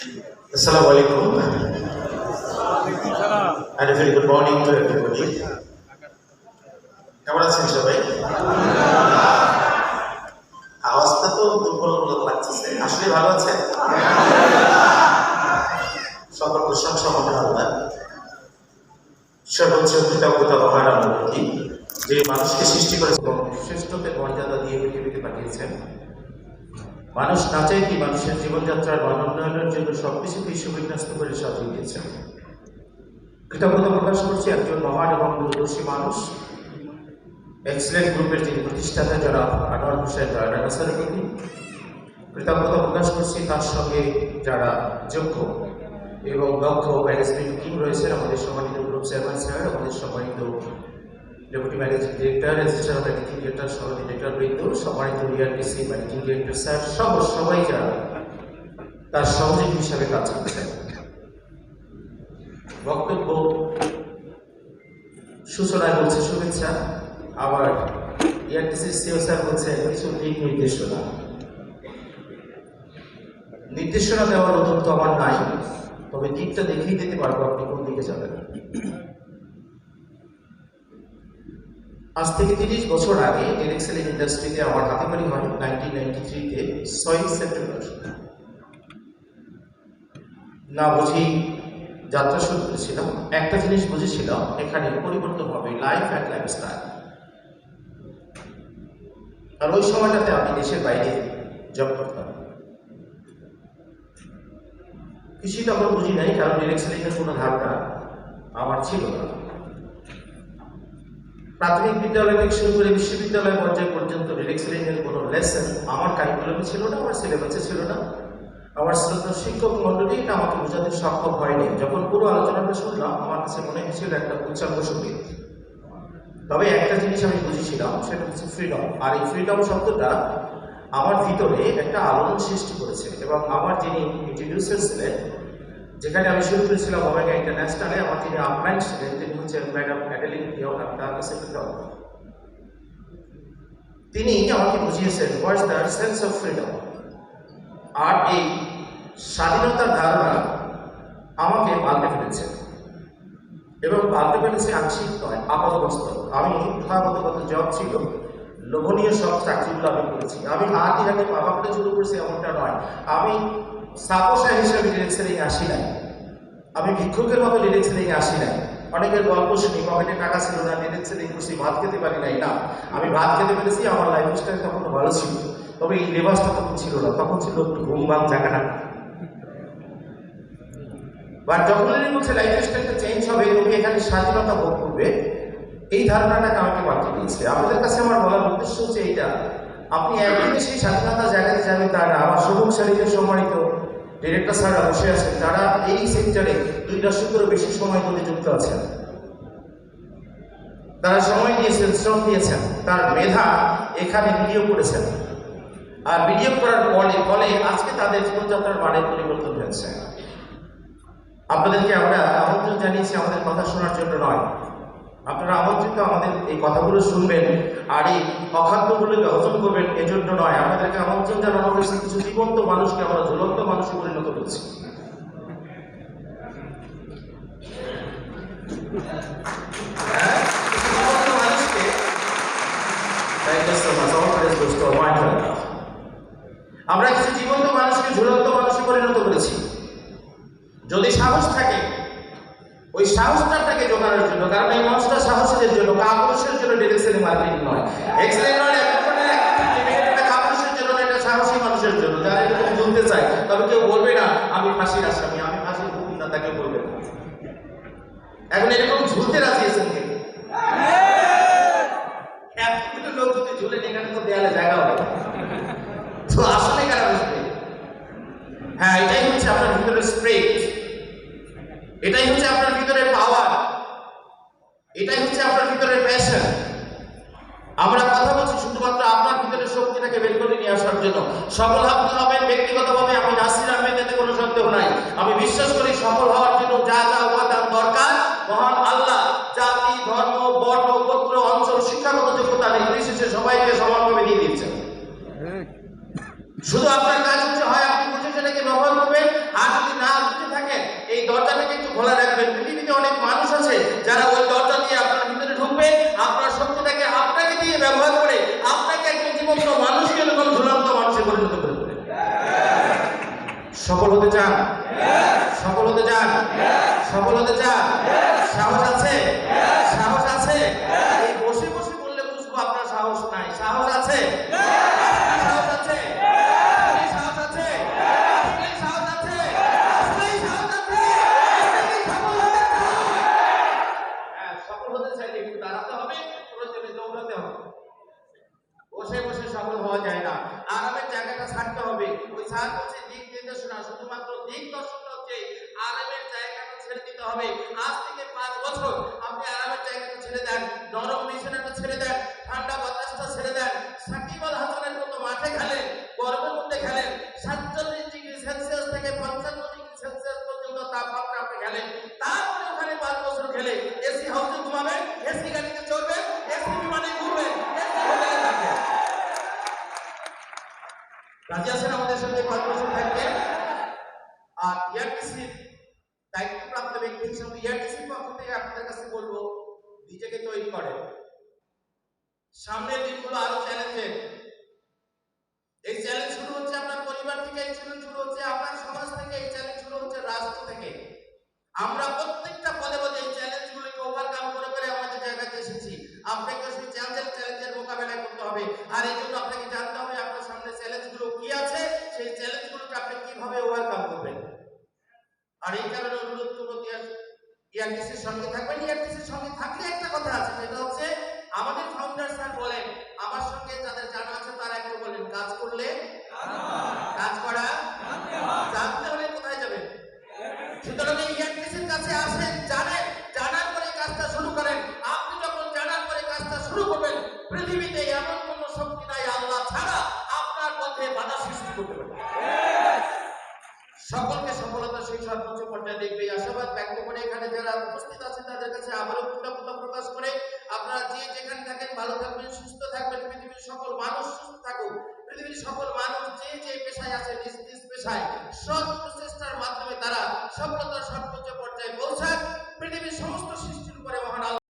Assalamu alaikum and a very good morning to everybody. কেমন আছেন সবাই? আওয়াজটা তো দুর্বল লাগছে, আসলে ভালো আছে? সকল প্রশংসা মহান আল্লাহ, সর্বোচ্চ কৃতজ্ঞতা মহান আল্লাহর প্রতি, যে মানুষকে সৃষ্টি করেছেন এবং শ্রেষ্ঠত্বের মর্যাদা দিয়ে পৃথিবীতে পাঠিয়েছেন। মানুষ না চাইতেই মানুষের জীবনযাত্রার মান উন্নয়নের জন্য সবকিছুকেই সুবিন্যস্ত করে সাজিয়ে দিয়েছেন। কৃতজ্ঞতা প্রকাশ করছি একজন মহান এবং দূরদর্শী মানুষ, এক্সেলেন্ট গ্রুপের যিনি প্রতিষ্ঠাতা যারা আনোয়ার হোসেন রানাসারের প্রতি। কৃতজ্ঞতা প্রকাশ করছি তার সঙ্গে যারা যোগ্য এবং দক্ষ ম্যানেজমেন্ট টিম রয়েছেন, আমাদের সম্মানিত গ্রুপ চেয়ারম্যান স্যার, আমাদের সম্মানিত deputy managing director, assistant managing director, সহ ডিরেক্টর বৃন্দ, সম্মানিত রিআরটিসি ম্যানেজিং ডিরেক্টর স্যার, সবাই যারা তার সহযোগী হিসাবে কাজ করছেন। বক্তব্য সূচনায় বলছে শুভেচ্ছা, আবার রিআরটিসির সিও স্যার বলছে কিছু দিক নির্দেশনা দেওয়ার অত্যন্ত আমার নাই, তবে দিকটা দেখিয়ে দিতে পারবো আপনি কোন দিকে যাবেন। আজ থেকে 30 বছর আগে এক্সেল ইন্ডাস্ট্রিতে আমার হাতে পারি হয় 1993-তে 6 সেপ্টেম্বর। না বুঝি যাত্রা শুরু করেছিলাম, একটা জিনিস বুঝেছিলাম, এখানে পরিবর্তন হবে লাইফ অ্যান্ড লাইফস্টাইল। আর ওই সময়টাতে আমি দেশের বাইরে জব করতাম। কিছুই তখন বুঝি নাই, কারণ এক্সেলের কোনো ধারণা আমার ছিল না। প্রাথমিক বিদ্যালয় থেকে শুরু করে বিশ্ববিদ্যালয় পর্যায় পর্যন্ত এক্সেলের কোনো লেসন আমার কারিকুলামে ছিল না, আমার সিলেবাসে ছিল না। আমার শ্রদ্ধা শিক্ষক মন্ডলী এটা আমাকে বোঝাতে সক্ষম হয়নি। যখন পুরো আলোচনাটা শুনলাম, আমার কাছে মনে হয়েছিল একটা উচ্চাঙ্গ সঙ্গীত। তবে একটা জিনিস আমি বুঝেছিলাম, সেটা হচ্ছে ফ্রিডম। আর এই ফ্রিডম শব্দটা আমার ভিতরে একটা আলোড়ন সৃষ্টি করেছে। এবং আমার যিনি ইন্ট্রোডিউসার ছিলেন, যেখানে আমি শুরু করেছিলাম ওমেগা ইন্টারন্যাশনালে, আমার যিনি আপলাইন ছিলেন তিনি হচ্ছেন ম্যাডাম অ্যাডেলিন পিয়ন। আমি তার কাছে তিনি আমাকে বুঝিয়েছেন what's the sense of freedom. আর এই স্বাধীনতার ধারণা আমাকে পাল্টে ফেলেছে, এবং পাল্টে ফেলেছে আংশিক নয়, আপাতবাস্তব। আমি প্রথাগত জব ছিল, লোভনীয় সব চাকরিগুলো আমি করেছি। আমি হাতে পাওয়া করে শুরু করেছি এমনটা নয়। আমি সাপোসা হিসাবে ডিরেক্টরিং আসি নাই, আমি ভিক্ষুকের মতো ডিরেক্টরিং আসি নাই। অনেকের গল্প শুনি পকেটে টাকা ছিল না, ডিরেক্টরিং করছি, ভাত খেতে পারি নাই। না, আমি ভাত খেতে পেরেছি, আমার লাইফস্টাইল তখন ভালো ছিল। তবে এই লেবাসটা তখন ছিল না, তখন ছিল একটু ঘুমবাম জায়গাটা। বা যখনই বলছে লাইফস্টাইলটা চেঞ্জ হবে, তুমি এখানে স্বাধীনতা ভোগ করবে, এই ধারণাটাকে আমাকে পাল্টে দিয়েছে। আপনাদের কাছে আমার বলার উদ্দেশ্য হচ্ছে এইটা, আপনি একদিনে সেই স্বাধীনতা জায়গাতে যাবেন তা না। আমার সবুজ সারিতে সম্মানিত ডিরেক্টর স্যাররা বসে আছেন, যারা এই সেক্টরে 2 দশকেরও বেশি সময় ধরে যুক্ত আছেন। তারা সময় দিয়েছেন, শ্রম দিয়েছেন, তার মেধা এখানে বিনিয়োগ করেছেন। আর বিনিয়োগ করার ফলে আজকে তাদের জীবনযাত্রার মানের পরিবর্তন হয়েছে। আপনাদেরকে আমরা আমন্ত্রণ জানিয়েছি আমাদের কথা শোনার জন্য নয়, আপনারা আমন্ত্রিত আমাদের এই কথাগুলো শুনবেন আর এই অখাদ্যগুলোকে হজম করবেন এজন্য নয়। আমাদেরকে আমন্ত্রণ জানানো হয়েছে কিছু জীবন্ত মানুষকে আমরা ঝুলন্ত মানুষে পরিণত করছি। আমরা কিছু জীবন্ত মানুষকে ঝুলন্ত মানুষে পরিণত করেছি। যদি সাহস থাকে, ওই সাহসটাকে জোগানোর জন্য, কারণ এই মানুষটা সাহসীদের জন্য, কাপুরুষের জন্য ডিরেকশন মার্কেটিং নয়, এক্সেলেন্ট নয়, কাপুরুষের জন্য, এটা সাহসী মানুষের জন্য, যারা এরকম ঝুলতে চায়। তবে কেউ বলবে না আমি ফাঁসির আসামি, আমি ফাঁসির হুকুম না, তাকে বলবে না। এখন এরকম ঝুলতে রাজি আছেন কে? এতগুলো লোক যদি ঝুলে, এখানে তো দেয়ালে জায়গা হবে, তো আসলে কারা বসবে? হ্যাঁ, এটাই হচ্ছে আপনার ভিতরে স্প্রিট, এটাই হচ্ছে আপনার ভিতরে পাওয়ার, এটাই হচ্ছে আপনার ভিতরে প্যাশন। আমরা কথা বলছি শুধুমাত্র আপনার ভিতরে শক্তিটাকে বের করে নিয়ে আসার জন্য। সফল আপনি হবেন ব্যক্তিগতভাবে, আমি নাসির আহমেদ, এতে কোনো সন্দেহ নাই। আমি বিশ্বাস করি সফল হওয়ার জন্য যা যা উপাদান দরকার মহান আল্লাহ জাতি, ধর্ম, বর্ণ, গোত্র, অঞ্চল, শিক্ষাগত যোগ্যতা নির্বিশেষে সবাইকে সমানভাবে দিয়ে দিচ্ছেন। শুধু আপনার কাজ হচ্ছে হয় আপনি বুঝে সেটাকে ব্যবহার করবেন, আর যদি সফল হতে চান? সফল হতে চান? সফল হতে চান? সাহস আছে? সাহস আছে? এই বসে বসে বললে বুঝবো আপনার সাহস নাই। সাহস আছে? সাহস আছে? আসলেই সাহস আছে? আসলেই সাহস আছে? আসলেই সাহস আছে? আসলেই সফল হতে চান? হ্যাঁ, সফল হতে চাইলে একটু দাঁড়াতে হবে, প্রয়োজনে দৌড়াতে হবে। বসে বসে সফল হওয়া যায় না। আরামের জায়গাটা ছাড়তে হবে। ওই স্যার বলছে দিক নির্দেশনা, শুধুমাত্র দিক দর্শনটা হচ্ছে আরামের জায়গাটা ছেড়ে দিতে হবে। আজ থেকে 5 বছর আপনি আরামের জায়গাটা ছেড়ে দেন, নরম বিছানাটা ছেড়ে দেন, ঠান্ডা বাতাসটা ছেড়ে দেন। সাকিব আল হাসানের মতো মাঠে খেলেন, গরমের মধ্যে খেলেন, 47 ডিগ্রি সেলসিয়াস থেকে 55 ডিগ্রি সেলসিয়াস পর্যন্ত তাপমাত্রা আপনি খেলেন। তারপরে ওখানে 5 বছর খেলে এসি হাউসে ঘুমাবেন, এসি গাড়িতে চড়বেন, এসি বিমানে ঘুরবেন, এসি হোটেলে থাকবেন। রাজি আছেন আমাদের সাথে 5 বছর থাকবেন? আর এআরটিসির দায়িত্বপ্রাপ্ত ব্যক্তি হিসেবে এআরটিসির পক্ষ থেকে আপনাদের কাছে বলবো, নিজেকে তৈরি করেন। সামনের দিনগুলো আরো চ্যালেঞ্জের। এই চ্যালেঞ্জ শুরু হচ্ছে আপনার পরিবার থেকে, এই চ্যালেঞ্জ শুরু হচ্ছে আপনার সমাজ থেকে, এই চ্যালেঞ্জ শুরু হচ্ছে রাষ্ট্র থেকে। আমরা প্রত্যেকটা পদে পদে এই চ্যালেঞ্জগুলোকে ওভারকাম করে করে আমাদের জায়গাতে এসেছি। আপনাকে সেই চ্যালেঞ্জের মোকাবেলা করতে হবে। আর এই জন্য আপনাকে জানতে হবে আপনার সামনে চ্যালেঞ্জগুলো কি আছে, সেই চ্যালেঞ্জগুলোকে আপনি কিভাবে ওভারকাম করবেন। আর এই কারণে অনুরোধ করবো ইয়ারটিসির সঙ্গে থাকবেন। ইয়ারটিসির সঙ্গে থাকলে একটা কথা আছে, সেটা হচ্ছে আমাদের ফাউন্ডার স্যার বলেন, আমার সঙ্গে যাদের জানা আছে তারা একটু বলেন, কাজ করলে কাজ করা জানতে হলে কোথায় যাবেন? সুতরাং এই ইয়ারটিসির কাছে আসেন, জানেন, জানার পরে কাজটা শুরু করেন। আপনি যখন জানার পরে কাজটা শুরু করবেন, পৃথিবীতে এমন কোন শক্তি নাই আল্লাহ ছাড়া আপনার পথে বাধা সৃষ্টি করতে পারে। সকলকে সফলতা সেই সর্বোচ্চ পর্যায়ে দেখবে এই আশাবাদ ব্যক্ত করে এখানে যারা উপস্থিত আছেন তাদের কাছে আবারও কৃতজ্ঞতা প্রকাশ করে আপনারা যে যেখানে থাকেন ভালো থাকবেন, সুস্থ থাকবেন। পৃথিবীর সকল মানুষ সুস্থ থাকুক। পৃথিবীর সকল মানুষ যে যে পেশায় আছে নিজ নিজ পেশায় সৎ